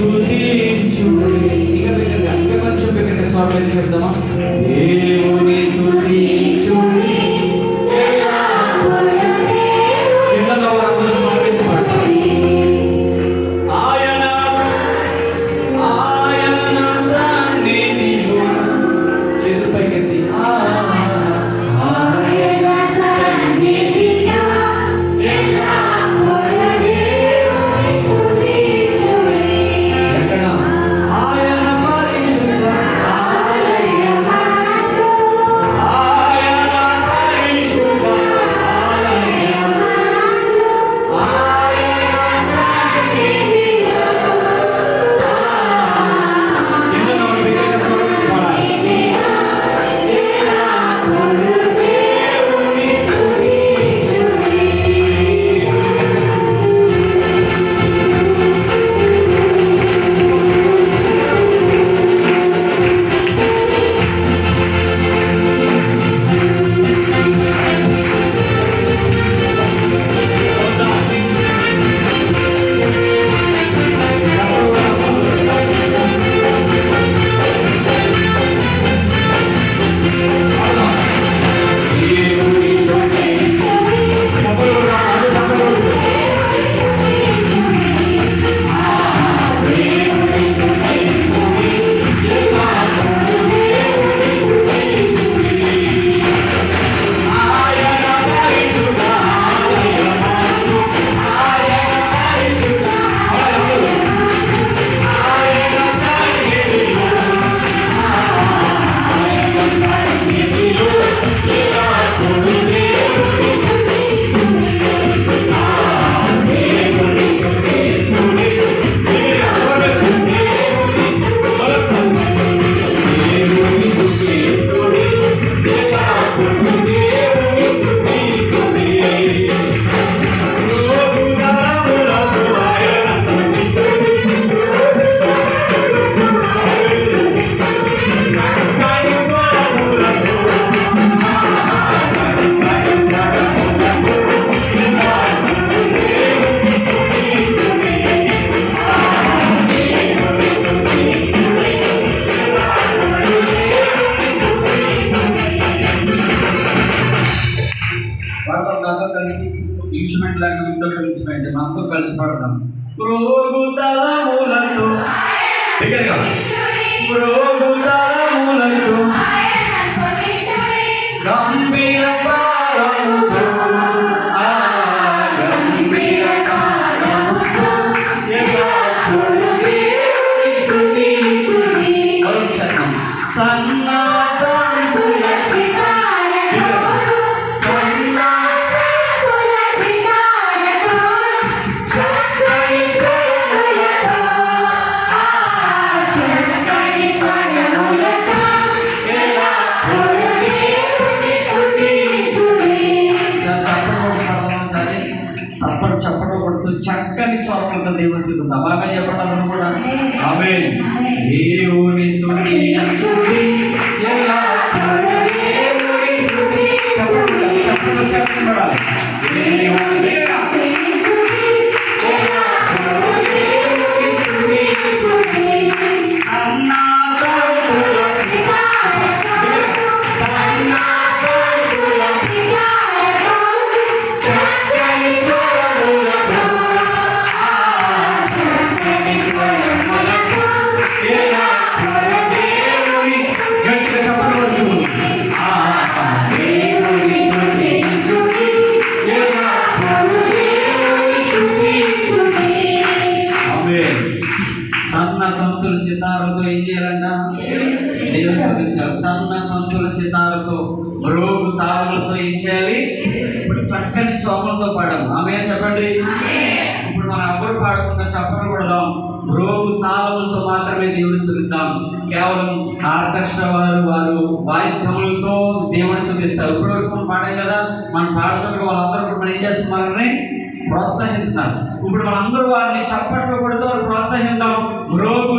స్తుతించుడి. ఇంకా కొంచెం బిగ్గరగా స్వరం ఎత్తి చెప్దామా? దేవుని స్తుతించుడి. కిందలో వారందరూ స్వరం ఎత్తి పాడతారు. ఆయన సన్నిధిలో చేతులు పైకెత్తి ఇన్స్ట్రుమెంట్ లాగా మీతో ఇన్స్ట్రుమెంట్ మనతో కలిసి పాడతాం. ప్రోగుతలములతో దగ్గరగా ప్రోగుతలములతో గంభీర పారముతో గంభీర కారముతో సన్నాతంతుల చక్కని స్వరంతో దేవుని స్తుతిద్దాం. బాగా చెప్పడం కూడా ఆమేన్. దేవుని స్తుతించుడి ఎల్లప్పుడూ దేవుని స్తుతి. చెప్పండి చెప్పండి. దేవుని స్తుతించుడి ఎల్లప్పుడూ దేవుని స్తుతించుడి. సన్నాతంతుల చక్కని స్వరములతో సన్న తంతుల సితారతో ఏం చేయాలంట? దేవుని స్తుతించాలి. సన్న తంతుల సితారతో రోగు తాళములతో ఏం చేయాలి? ఇప్పుడు చక్కని స్వరంతో పాడాలి. ఆమేన్ చెప్పండి. ఇప్పుడు మనం ఎవరు పాడకుండా చప్పట్లు కొడదాం. రోగు తాళములతో మాత్రమే దేవుని స్తుతిద్దాం. కేవలం ఆర్కెస్ట్రా వారు వాయిద్యములతో దేవుని స్తుతిస్తారు. ఇప్పటివరకు మనం పాడాం కదా, మనం పాడుతున్న వాళ్ళందరూ కూడా మనం ఏం చేస్తున్నారని ప్రోత్సహిస్తున్నారు. ఇప్పుడు మనందరూ వారిని చప్పట్లు కొడుతూ ప్రోత్సహిద్దాం. రోగు